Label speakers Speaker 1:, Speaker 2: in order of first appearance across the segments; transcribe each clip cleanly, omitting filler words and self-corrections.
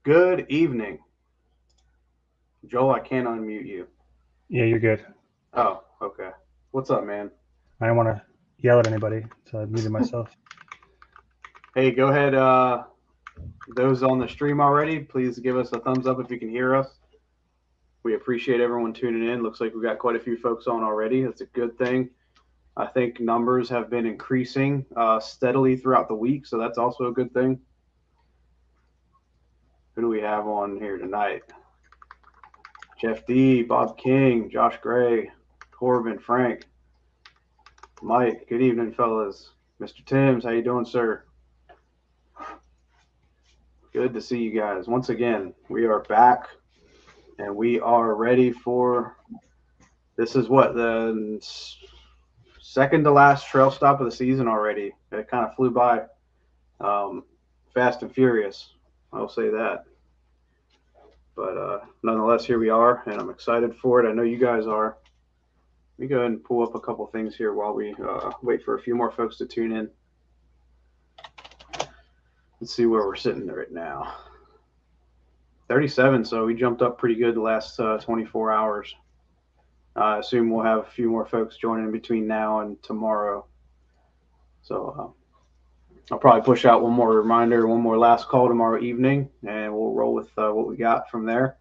Speaker 1: Good evening. Joel, I can't unmute you.
Speaker 2: Yeah, you're good.
Speaker 1: Oh, okay. What's up, man?
Speaker 2: I don't want to yell at anybody, so I muted myself.
Speaker 1: Hey, go ahead. Those on the stream already, please give us a thumbs up if you can hear us. We appreciate everyone tuning in. Looks like we got quite a few folks on already. That's a good thing. I think numbers have been increasing steadily throughout the week, so that's also a good thing. Who do we have on here tonight? Jeff D, Bob King, Josh Gray, Corbin, Frank, Mike. Good evening, fellas. Mr. Timms, how you doing, sir? Good to see you guys. Once again, we are back and we are ready for this is what the second to last trail stop of the season already. It kind of flew by fast and furious. I'll say that. But nonetheless, here we are, and I'm excited for it. I know you guys are. Let me go ahead and pull up a couple things here while we wait for a few more folks to tune in. Let's see where we're sitting right now. 37, so we jumped up pretty good the last 24 hours. I assume we'll have a few more folks joining between now and tomorrow. So I'll probably push out one more reminder, one more last call tomorrow evening, and we'll roll with what we got from there.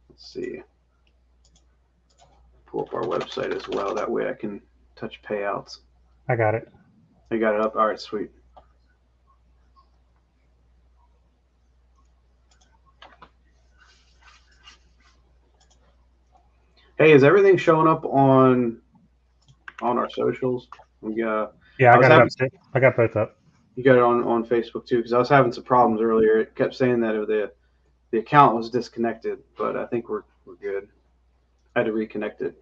Speaker 1: Let's see. Pull up our website as well. That way I can touch payouts.
Speaker 2: I got it.
Speaker 1: I got it up. All right, sweet. Hey, is everything showing up on our socials?
Speaker 2: Yeah,
Speaker 1: I
Speaker 2: I
Speaker 1: was
Speaker 2: got it
Speaker 1: having
Speaker 2: up. I got both up.
Speaker 1: you got it on Facebook too because I was having some problems earlier. It kept saying that the account was disconnected, but I think we're good. I had to reconnect it.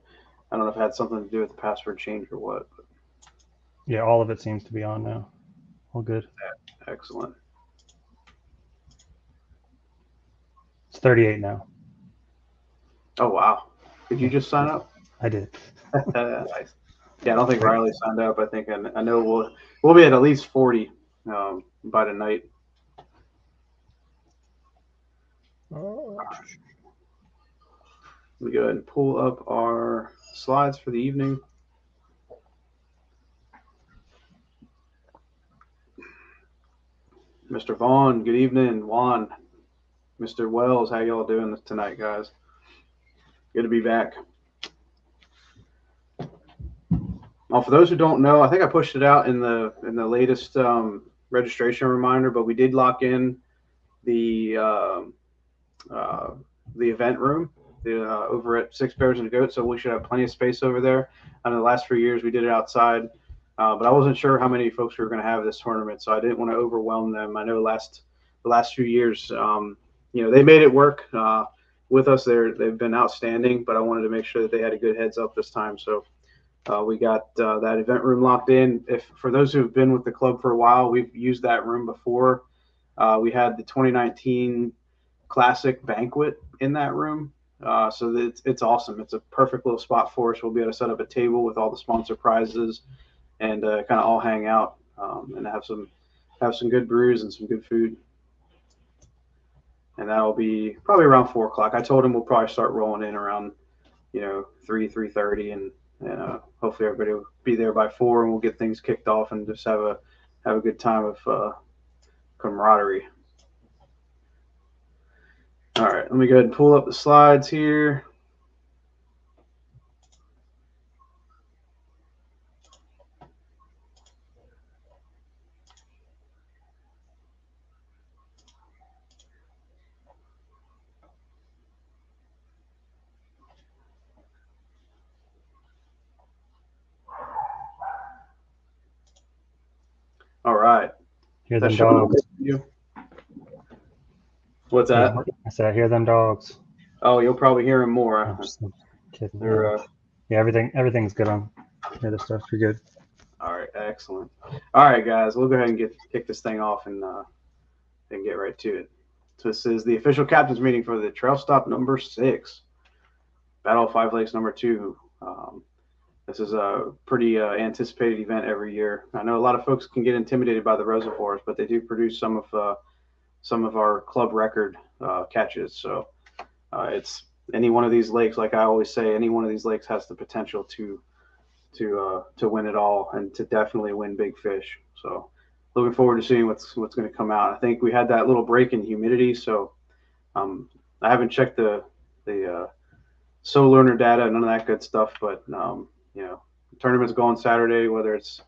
Speaker 1: I don't know if it had something to do with the password change or what. But
Speaker 2: Yeah, all of it seems to be on now. All good.
Speaker 1: excellent.
Speaker 2: It's 38 now.
Speaker 1: Oh wow! Did you
Speaker 2: Yeah,
Speaker 1: just sign up?
Speaker 2: I did.
Speaker 1: Nice. Yeah, I don't think
Speaker 2: Right.
Speaker 1: Riley signed up. I think I know we'll be at least 40 by tonight. Let me go ahead and pull up our slides for the evening. Mr. Vaughn, good evening. Juan, Mr. Wells, how y'all doing tonight, guys? Good to be back. For those who don't know, I think I pushed it out in the latest registration reminder, but we did lock in the uh, the event room over at Six Bears and a Goat, so we should have plenty of space over there. I know the last few years we did it outside, but I wasn't sure how many folks we were going to have this tournament, so I didn't want to overwhelm them. I know the last few years, they made it work with us. They've been outstanding, but I wanted to make sure that they had a good heads up this time. So we got that event room locked in. If for those who've been with the club for a while, we've used that room before. We had the 2019 Classic banquet in that room. So it's awesome. It's a perfect little spot for us. We'll be able to set up a table with all the sponsor prizes and kind of all hang out and have some good brews and some good food. And that'll be probably around 4 o'clock. I told him we'll probably start rolling in around 3:30, and hopefully everybody will be there by 4, and we'll get things kicked off and just have a good time of camaraderie. All right, let me go ahead and pull up the slides here. All right.
Speaker 2: Hear
Speaker 1: That's
Speaker 2: them
Speaker 1: showing up
Speaker 2: dogs.
Speaker 1: for you. What's
Speaker 2: Yeah,
Speaker 1: that?
Speaker 2: I said I hear them dogs.
Speaker 1: Oh, you'll probably hear him more.
Speaker 2: I'm just kidding.
Speaker 1: They're,
Speaker 2: Yeah, everything's good on the other stuff. You're good.
Speaker 1: all right, excellent. All right, guys, we'll go ahead and kick this thing off and get right to it. So this is the official captain's meeting for the Trail Stop number 6, Battle of Five Lakes number 2. The This is a pretty anticipated event every year. I know a lot of folks can get intimidated by the reservoirs, but they do produce some of our club record catches. So it's any one of these lakes, like I always say, any one of these lakes has the potential to win it all and to definitely win big fish. So looking forward to seeing what's going to come out. I think we had that little break in humidity, so I haven't checked the solar data, none of that good stuff. But you know, the tournament's going Saturday, whether it's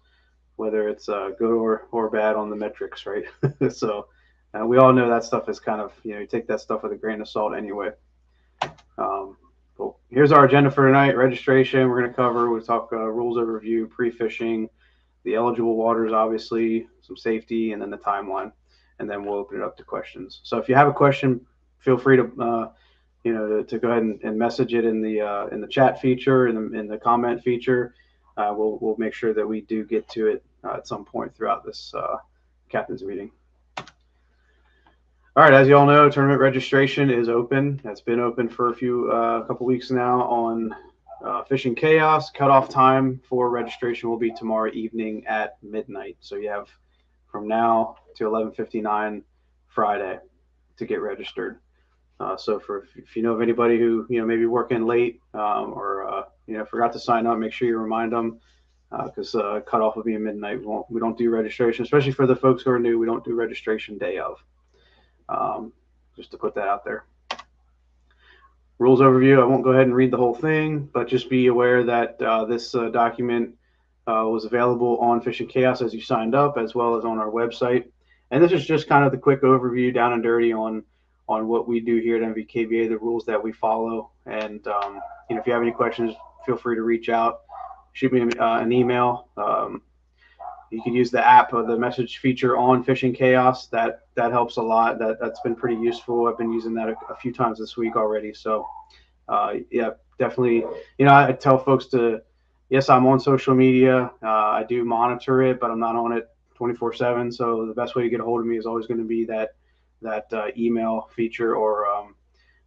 Speaker 1: good or bad on the metrics, right? So we all know that stuff is kind of, you take that stuff with a grain of salt anyway. Cool. Here's our agenda for tonight. Registration, we're going to cover. We'll talk rules overview, pre-fishing, the eligible waters, obviously, some safety, and then the timeline. And then we'll open it up to questions. So if you have a question, feel free to to go ahead and message it in the chat feature, in the comment feature. We'll make sure that we do get to it at some point throughout this captain's meeting. All right, as you all know, tournament registration is open. It's been open for a couple weeks now on Fishing Chaos. Cutoff time for registration will be tomorrow evening at midnight. So you have from now to 11:59 Friday to get registered. So if you know of anybody who maybe working late or forgot to sign up, make sure you remind them because cutoff will be at midnight. We don't do registration, especially for the folks who are new. We don't do registration day of. Just to put that out there. Rules overview. I won't go ahead and read the whole thing, but just be aware that this document was available on Fishing Chaos as you signed up, as well as on our website. And this is just kind of the quick overview, down and dirty, on what we do here at NVKBA, the rules that we follow. And if you have any questions, feel free to reach out. Shoot me an email. You can use the app or the message feature on Fishing Chaos. That helps a lot. That's been pretty useful. I've been using that a few times this week already. So yeah, definitely. I tell folks to, yes, I'm on social media. I do monitor it, but I'm not on it 24/7. So the best way to get a hold of me is always going to be that email feature or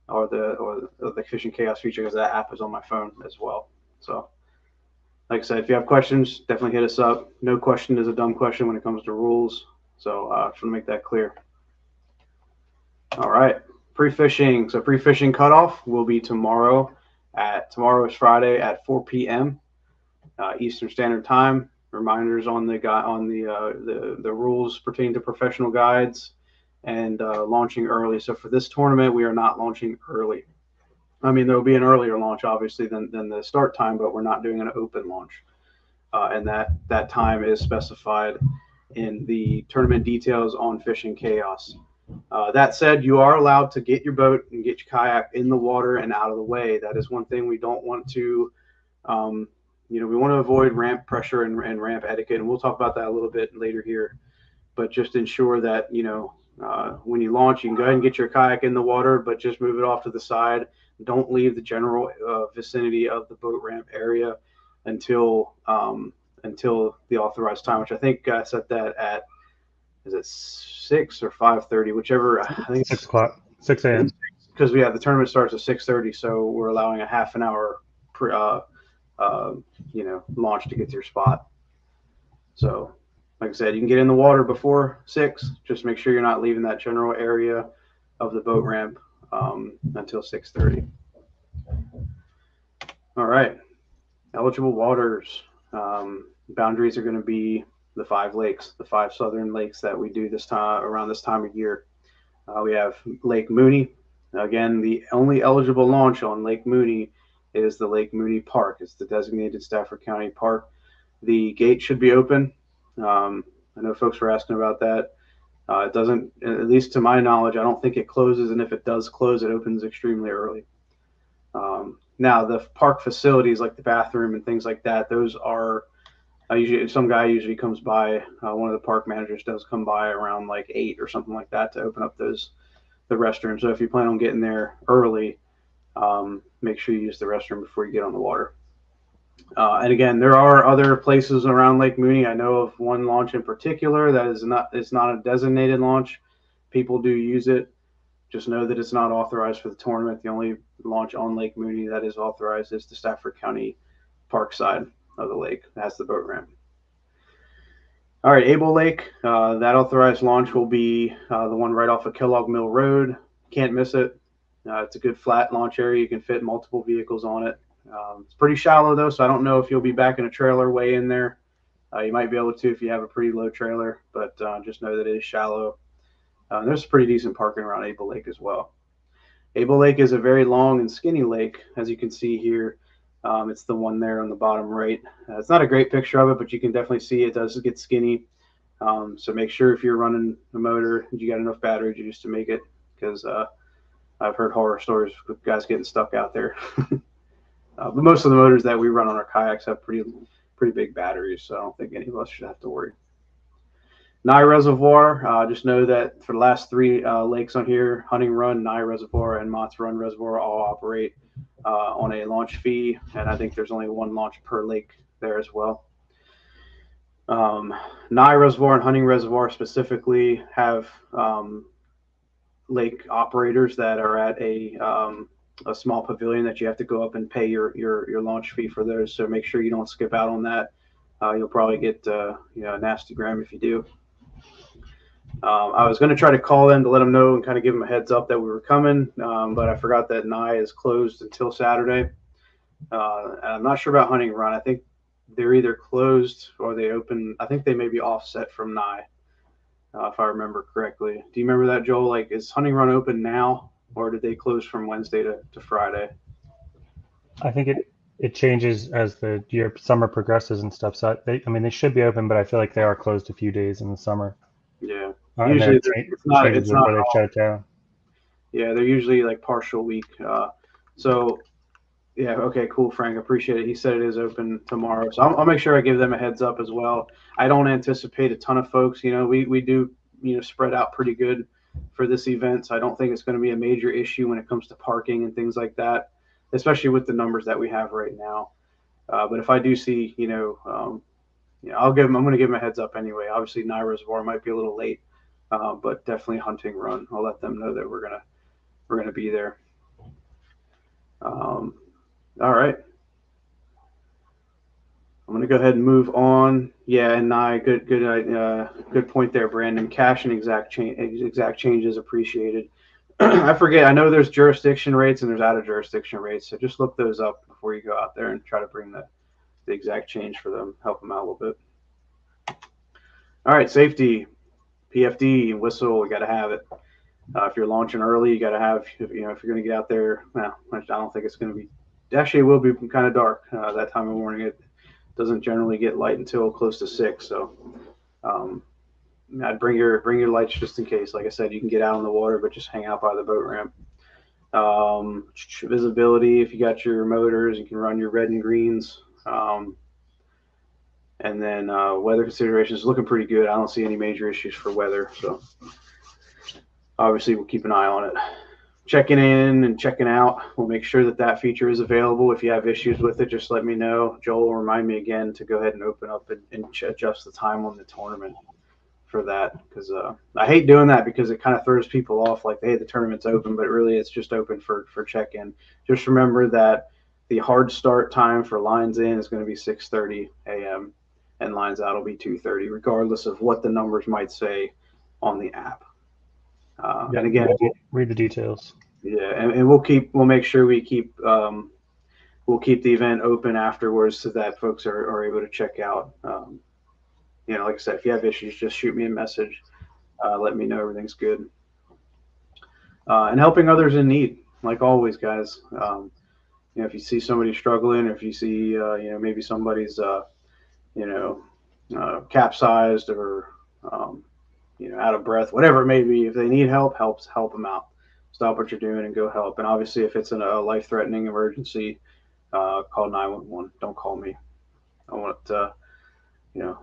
Speaker 1: the Fishing Chaos feature, because that app is on my phone as well. So like I said, if you have questions, definitely hit us up. No question is a dumb question when it comes to rules. So I just want to make that clear. All right, pre-fishing. So pre-fishing cutoff will be tomorrow is Friday at 4 p.m. Eastern Standard Time. Reminders on the rules pertaining to professional guides and launching early. So for this tournament, we are not launching early. I mean, there will be an earlier launch, obviously, than the start time, but we're not doing an open launch. And that time is specified in the tournament details on Fishing Chaos. That said, you are allowed to get your boat and get your kayak in the water and out of the way. That is one thing we don't want to, we want to avoid ramp pressure and ramp etiquette. And we'll talk about that a little bit later here. But just ensure that, when you launch, you can go ahead and get your kayak in the water, but just move it off to the side. Don't leave the general vicinity of the boat ramp area until the authorized time, which I think I set that at, is it 6 or 5:30, whichever. I think
Speaker 2: 6 o'clock, 6 a.m.
Speaker 1: Because the tournament starts at 6:30, so we're allowing a half an hour launch to get to your spot. So like I said, you can get in the water before 6. Just make sure you're not leaving that general area of the boat ramp until 6:30. All right, eligible waters. Boundaries are going to be the 5 lakes, the 5 southern lakes that we do around this time of year. We have Lake Mooney. Again, the only eligible launch on Lake Mooney is the Lake Mooney Park. It's the designated Stafford County park. The gate should be open. I know folks were asking about that. It doesn't, at least to my knowledge, I don't think it closes, and if it does close, it opens extremely early. Now, the park facilities like the bathroom and things like that, those are usually, some guy usually comes by, one of the park managers does come by around like 8 or something like that to open up the restrooms. So if you plan on getting there early, make sure you use the restroom before you get on the water. And again, there are other places around Lake Mooney. I know of one launch in particular that is not a designated launch. People do use it. Just know that it's not authorized for the tournament. The only launch on Lake Mooney that is authorized is the Stafford County Park side. of the lake. It has the boat ramp. All right, Able Lake. That authorized launch will be the one right off of Kellogg Mill Road. Can't miss it. It's a good flat launch area. You can fit multiple vehicles on it. It's pretty shallow though, so I don't know if you'll be backing a trailer way in there. You might be able to if you have a pretty low trailer, but just know that it is shallow. There's pretty decent parking around Able Lake as well. Able Lake is a very long and skinny lake, as you can see here. It's the one there on the bottom right. It's not a great picture of it, but you can definitely see it does get skinny. So make sure if you're running a motor, you got enough battery juice to make it, because I've heard horror stories with guys getting stuck out there. But most of the motors that we run on our kayaks have pretty big batteries, so I don't think any of us should have to worry. Nye Reservoir, just know that for the last three lakes on here, Hunting Run, Nye Reservoir, and Mott's Run Reservoir all operate on a launch fee, and I think there's only one launch per lake there as well. Nye Reservoir and Hunting Reservoir specifically have lake operators that are at a small pavilion that you have to go up and pay your launch fee for those. So make sure you don't skip out on that. You'll probably get a nasty gram if you do. I was going to try to call them to let them know and kind of give them a heads up that we were coming, but I forgot that Nye is closed until Saturday. And I'm not sure about Hunting Run. I think they're either closed or they open. I think they may be offset from Nye, if I remember correctly. Do you remember that, Joel? Like, is Hunting Run open now, or did they close from Wednesday to Friday?
Speaker 2: I think it changes as the summer progresses and stuff. So they should be open, but I feel like they are closed a few days in the summer.
Speaker 1: Yeah, usually it's not
Speaker 2: where they shut down.
Speaker 1: Yeah, they're usually like partial week. So yeah, okay, cool, Frank. Appreciate it. He said it is open tomorrow, so I'll make sure I give them a heads up as well. I don't anticipate a ton of folks. We do spread out pretty good for this event, so I don't think it's going to be a major issue when it comes to parking and things like that, especially with the numbers that we have right now. But if I do see, I'm going to give them a heads up anyway. Obviously, Nye Reservoir might be a little late, but definitely Hunting Run. I'll let them know that we're gonna be there. All right. I'm going to go ahead and move on. Yeah, and Nye, good point there, Brandon. Cash and exact change is appreciated. I forget. I know there's jurisdiction rates and there's out of jurisdiction rates, so just look those up before you go out there and try to bring the exact change for them, help them out a little bit. All right, safety, PFD, whistle, we got to have it. If you're launching early, you got to have, if you're going to get out there, well, I don't think it's going to be, actually it will be kind of dark that time of morning. It doesn't generally get light until close to 6. So I'd bring your lights just in case. Like I said, you can get out on the water, but just hang out by the boat ramp. Visibility, if you got your motors, you can run your red and greens. And then weather considerations looking pretty good. I don't see any major issues for weather. So obviously we'll keep an eye on it. Checking in and checking out, we'll make sure that feature is available. If you have issues with it, just let me know. Joel will remind me again to go ahead and open up and adjust the time on the tournament for that, because I hate doing that because it kind of throws people off, like, hey, the tournament's open, but really it's just open for check-in. Just remember that the hard start time for lines in is going to be 6:30 a.m. and lines out will be 2:30, regardless of what the numbers might say on the app. And again,
Speaker 2: read the details.
Speaker 1: Yeah, and we'll make sure we'll keep the event open afterwards so that folks are able to check out. Like I said, if you have issues, just shoot me a message. Let me know everything's good. And helping others in need, like always, guys. If you see somebody struggling, if you see maybe somebody's capsized or out of breath, whatever it may be, if they need help them out. Stop what you're doing and go help. And obviously, if it's a life-threatening emergency, call 911. Don't call me. I want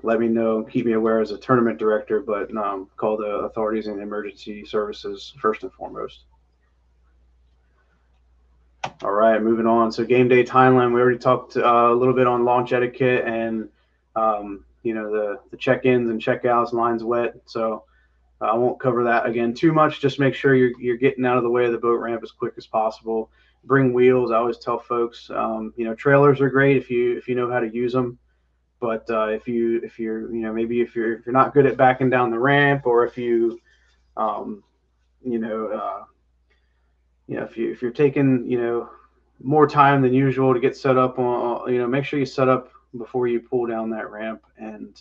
Speaker 1: let me know, keep me aware as a tournament director, but call the authorities and emergency services first and foremost. All right, moving on. So game day timeline, we already talked a little bit on launch etiquette and the check-ins and check-outs, lines wet. So I won't cover that again too much. Just make sure you're getting out of the way of the boat ramp as quick as possible. Bring wheels. I always tell folks, trailers are great if you know how to use them. But if you're maybe if you're not good at backing down the ramp, or if you um, you know if you're taking more time than usual to get set up on, make sure you set up before you pull down that ramp, and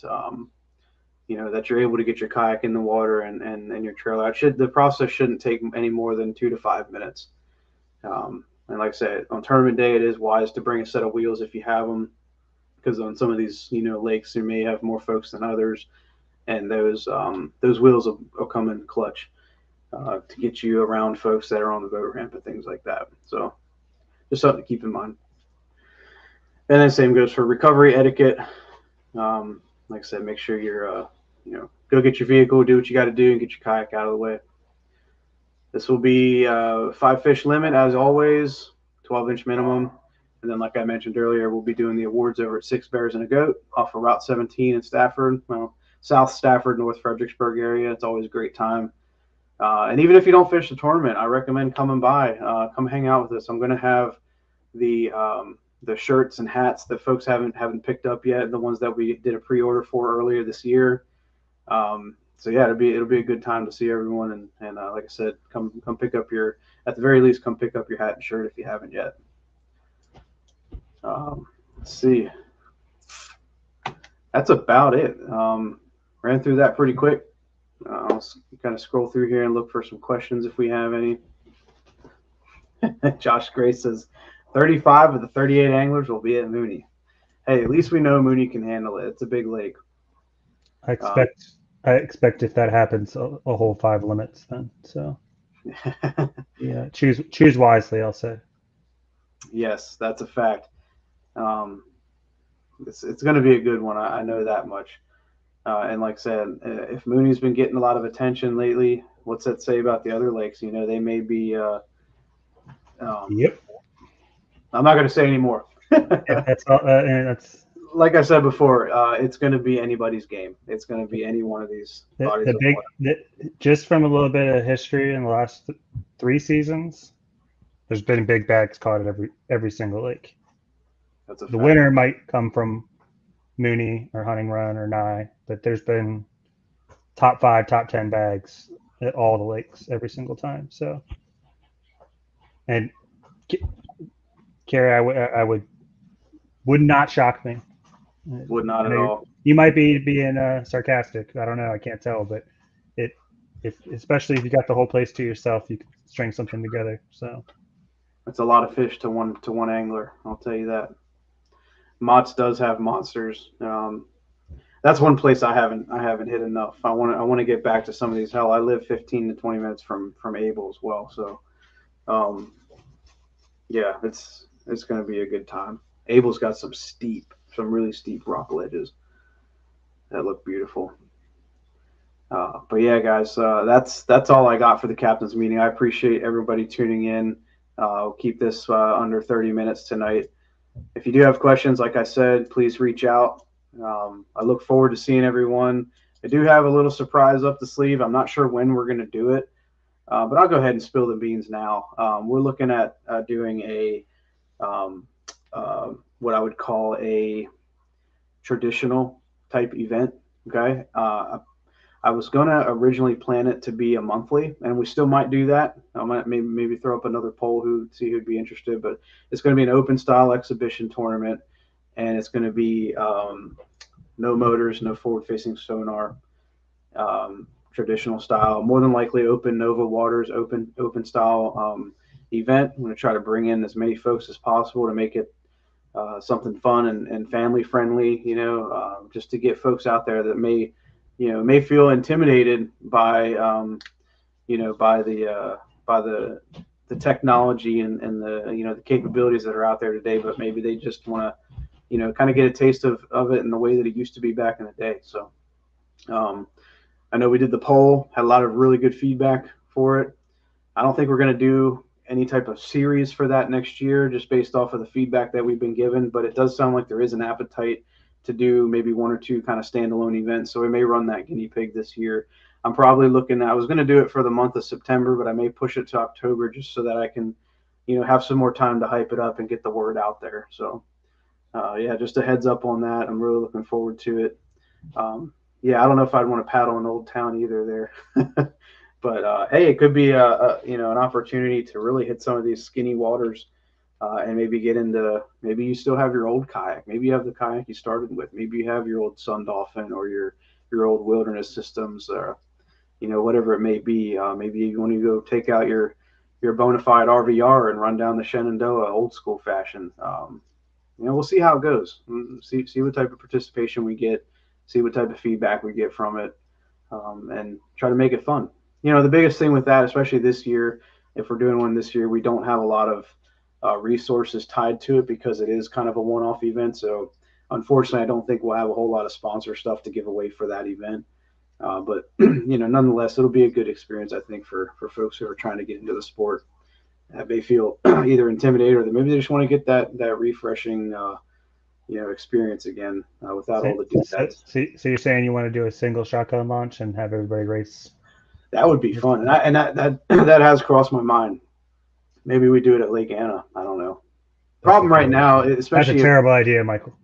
Speaker 1: that you're able to get your kayak in the water and your trailer. The process shouldn't take any more than 2 to 5 minutes. And like I said, on tournament day, it is wise to bring a set of wheels if you have them, because on some of these lakes, you may have more folks than others, and those wheels will come in clutch to get you around folks that are on the boat ramp and things like that. So just something to keep in mind. And then same goes for recovery etiquette. Like I said, make sure you're go get your vehicle, do what you got to do, and get your kayak out of the way. This will be 5 fish limit as always, 12-inch minimum. And then, like I mentioned earlier, we'll be doing the awards over at Six Bears and a Goat off of Route 17 in Stafford, South Stafford, North Fredericksburg area. It's always a great time. And even if you don't fish the tournament, I recommend coming by. Come hang out with us. I'm going to have the shirts and hats that folks haven't picked up yet, the ones that we did a pre-order for earlier this year. So yeah, it'll be a good time to see everyone, and like I said, come pick up at the very least, come pick up your hat and shirt if you haven't yet. Let's see, that's about it. Ran through that pretty quick. I'll kind of scroll through here and look for some questions if we have any. Josh Gray says 35 of the 38 anglers will be at Mooney. Hey, at least we know Mooney can handle it. It's a big lake.
Speaker 2: I expect if that happens, a whole 5 limits then. So yeah, choose wisely, I'll say.
Speaker 1: Yes, that's a fact. It's going to be a good one. I know that much. And like I said, if Mooney's been getting a lot of attention lately, what's that say about the other lakes? They may be.
Speaker 2: Yep.
Speaker 1: I'm not going to say anymore.
Speaker 2: Yeah, that's all. And that's
Speaker 1: like I said before. It's going to be anybody's game. It's going to be any one of these bodies of water.
Speaker 2: Just from a little bit of history in the last 3 seasons, there's been big bags caught at every single lake.
Speaker 1: That's a
Speaker 2: the
Speaker 1: fact.
Speaker 2: winner might come from Mooney or Hunting Run or Nye, but there's been top 5, top 10 bags at all the lakes every single time. So, and Carrie, I would not shock me.
Speaker 1: Would not at all.
Speaker 2: You might be being sarcastic. I don't know. I can't tell, but especially if you got the whole place to yourself, you can string something together. So
Speaker 1: it's a lot of fish to one angler. I'll tell you that. Mott's does have monsters. That's one place I haven't hit enough. I want to get back to some of these. Hell, I live 15 to 20 minutes from Able as well. So, yeah, it's going to be a good time. Able's got some really steep rock ledges that look beautiful. But yeah, guys, that's all I got for the captain's meeting. I appreciate everybody tuning in. We'll keep this under 30 minutes tonight. If you do have questions, like I said, please reach out. I look forward to seeing everyone. I do have a little surprise up the sleeve. I'm not sure when we're going to do it, but I'll go ahead and spill the beans now. We're looking at doing a what I would call a traditional type event. Okay. I was going to originally plan it to be a monthly, and we still might do that. I might maybe throw up another poll see who'd be interested, but it's going to be an open style exhibition tournament, and it's going to be no motors, no forward facing sonar, traditional style, more than likely open Nova Waters, open style event. I'm going to try to bring in as many folks as possible to make it something fun and family friendly, just to get folks out there that may feel intimidated by the technology and the the capabilities that are out there today, but maybe they just want to kind of get a taste of it in the way that it used to be back in the day. So I know we did the poll, had a lot of really good feedback for it. I don't think we're going to do any type of series for that next year, just based off of the feedback that we've been given, but it does sound like there is an appetite to do maybe 1 or 2 kind of standalone events. So we may run that guinea pig this year. I'm probably I was going to do it for the month of September, but I may push it to October just so that I can, have some more time to hype it up and get the word out there. So Yeah, just a heads up on that. I'm really looking forward to it. Yeah, I don't know if I'd want to paddle in Old Town either there. But hey, it could be an opportunity to really hit some of these skinny waters, and maybe get into, maybe you still have your old kayak, maybe you have the kayak you started with, maybe you have your old Sun Dolphin or your old Wilderness Systems, whatever it may be. Maybe you want to go take out your bona fide RVR and run down the Shenandoah old school fashion. We'll see how it goes. See what type of participation we get, see what type of feedback we get from it, and try to make it fun. The biggest thing with that, especially this year, if we're doing one this year, we don't have a lot of resources tied to it because it is kind of a one-off event. So unfortunately, I don't think we'll have a whole lot of sponsor stuff to give away for that event. But nonetheless, it'll be a good experience, I think, for folks who are trying to get into the sport. They feel either intimidated, or maybe they just want to get that refreshing experience again, without all the details.
Speaker 2: So you're saying you want to do a single shotgun launch and have everybody race?
Speaker 1: That would be fun, and that has crossed my mind. Maybe we do it at Lake Anna. I don't know. Problem right now, especially
Speaker 2: that's a terrible idea, Michael.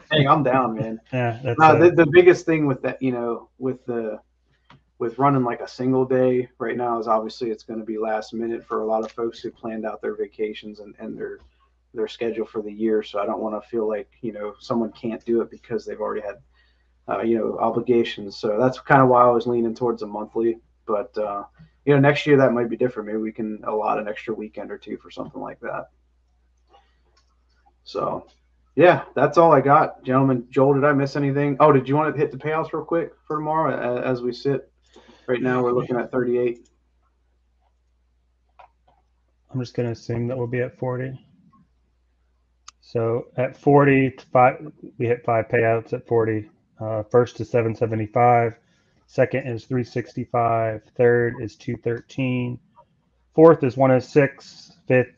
Speaker 1: Hey, I'm down, man.
Speaker 2: Yeah,
Speaker 1: the biggest thing with that, with running like a single day right now, is obviously it's going to be last minute for a lot of folks who planned out their vacations and their schedule for the year. So I don't want to feel like someone can't do it because they've already had obligations. So that's kind of why I was leaning towards a monthly. But next year that might be different. Maybe we can allot an extra weekend or two for something like that. So yeah, that's all I got, gentlemen. Joel, did I miss anything? Oh, did you want to hit the payouts real quick for tomorrow as we sit? Right now we're looking at 38.
Speaker 2: I'm just going to assume that we'll be at 40. So at 40, we hit 5 payouts at 40. First is 775. Second is 365. Third is 213. Fourth is 106. Fifth,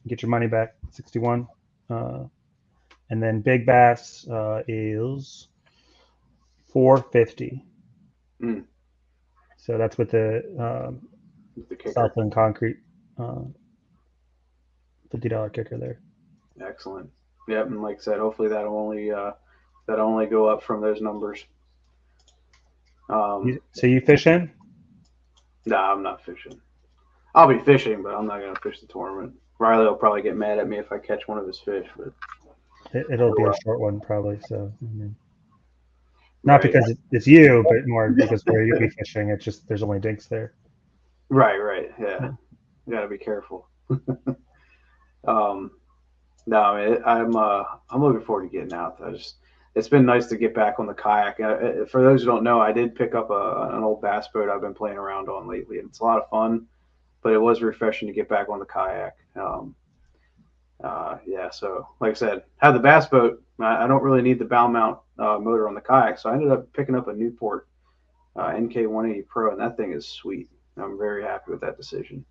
Speaker 2: get your money back, 61. And then Big Bass is 450. So that's with the Southland Concrete $50 kicker there.
Speaker 1: Excellent. Yep, and like I said, hopefully that'll only go up from those numbers.
Speaker 2: So you fishing?
Speaker 1: Nah, I'm not fishing. I'll be fishing, but I'm not gonna fish the tournament. Riley will probably get mad at me if I catch one of his fish, but
Speaker 2: it'll be a short one probably. So not right. Because it's you, but more because where you'll be fishing, it's just there's only dinks there.
Speaker 1: Right. Yeah. You gotta be careful. No, I'm looking forward to getting out. It's been nice to get back on the kayak. For those who don't know, I did pick up an old bass boat I've been playing around on lately, and it's a lot of fun. But it was refreshing to get back on the kayak. Yeah, so like I said, had the bass boat. I don't really need the bow mount motor on the kayak, so I ended up picking up a Newport NK 180 Pro, and that thing is sweet. I'm very happy with that decision.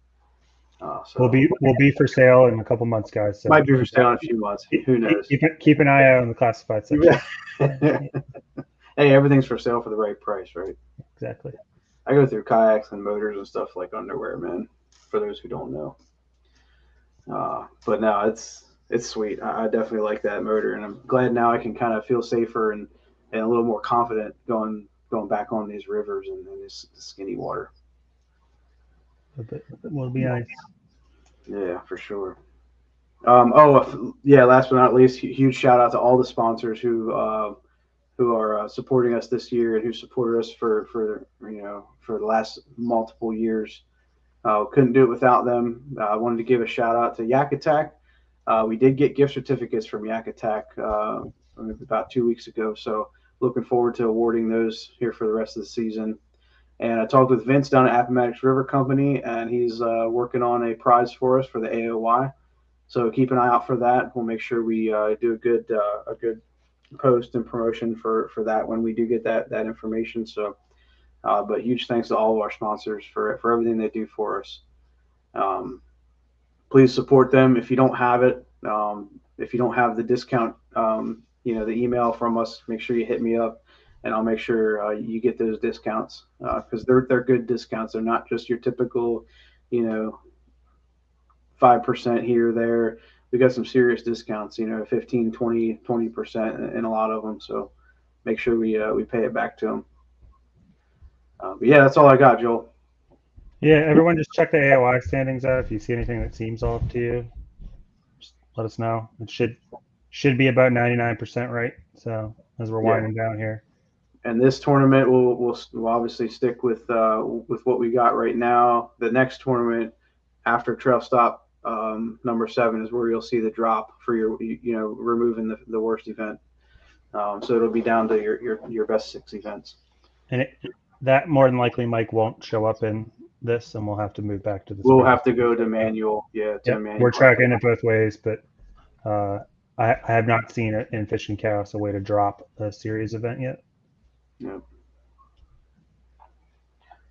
Speaker 2: So we'll be for sale in a couple months, guys. So
Speaker 1: might be for sale in a few months. Who knows?
Speaker 2: Keep an eye out on the classified section.
Speaker 1: Hey, everything's for sale for the right price, right?
Speaker 2: Exactly.
Speaker 1: I go through kayaks and motors and stuff like underwear, man. For those who don't know. But no, it's sweet. I definitely like that motor, and I'm glad now I can kind of feel safer and a little more confident going back on these rivers and this skinny water.
Speaker 2: Will be nice.
Speaker 1: Yeah, for sure. Last but not least, huge shout out to all the sponsors who are supporting us this year and who supported us for the last multiple years. Couldn't do it without them. I wanted to give a shout out to Yak Attack. We did get gift certificates from Yak Attack about 2 weeks ago, so looking forward to awarding those here for the rest of the season. And I talked with Vince down at Appomattox River Company, and he's working on a prize for us for the AOY. So keep an eye out for that. We'll make sure we do a good post and promotion for that when we do get that information. So, but huge thanks to all of our sponsors for everything they do for us. Please support them if you don't have it. If you don't have the discount, the email from us, make sure you hit me up. And I'll make sure you get those discounts because they're good discounts. They're not just your typical, 5% here or there. we got some serious discounts, 15, 20% in a lot of them. So make sure we pay it back to them. But yeah, that's all I got, Joel.
Speaker 2: Yeah, everyone just check the AOI standings out. If you see anything that seems off to you, just let us know. It should be about 99% right. So as we're
Speaker 1: Yeah.
Speaker 2: winding down here.
Speaker 1: And this tournament we'll obviously stick with what we got right now. The next tournament after Trail Stop number 7 is where you'll see the drop for your removing the worst event. So it'll be down to your best 6 events.
Speaker 2: And that more than likely Mike won't show up in this, and we'll have to move back to the.
Speaker 1: We'll have to go to manual. Yeah, to manual.
Speaker 2: We're tracking it both ways, but I have not seen it in Fishing Chaos a way to drop a series event yet.
Speaker 1: Yep.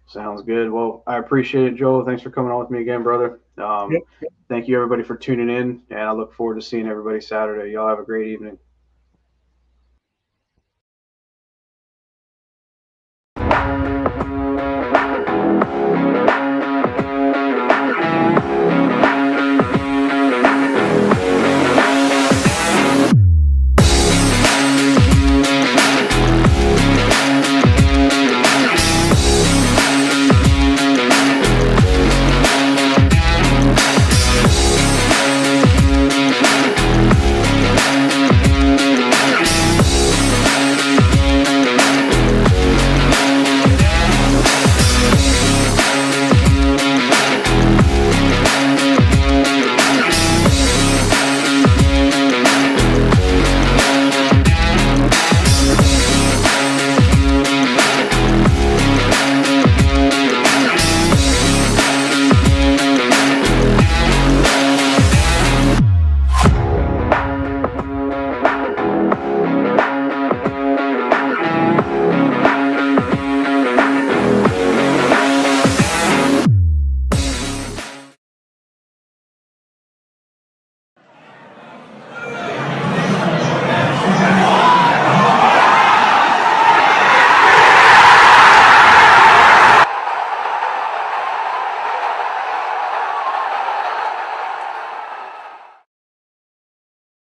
Speaker 1: Sounds good. Well, I appreciate it, Joel. Thanks for coming on with me again, brother. Thank you, everybody, for tuning in, and I look forward to seeing everybody Saturday. Y'all have a great evening.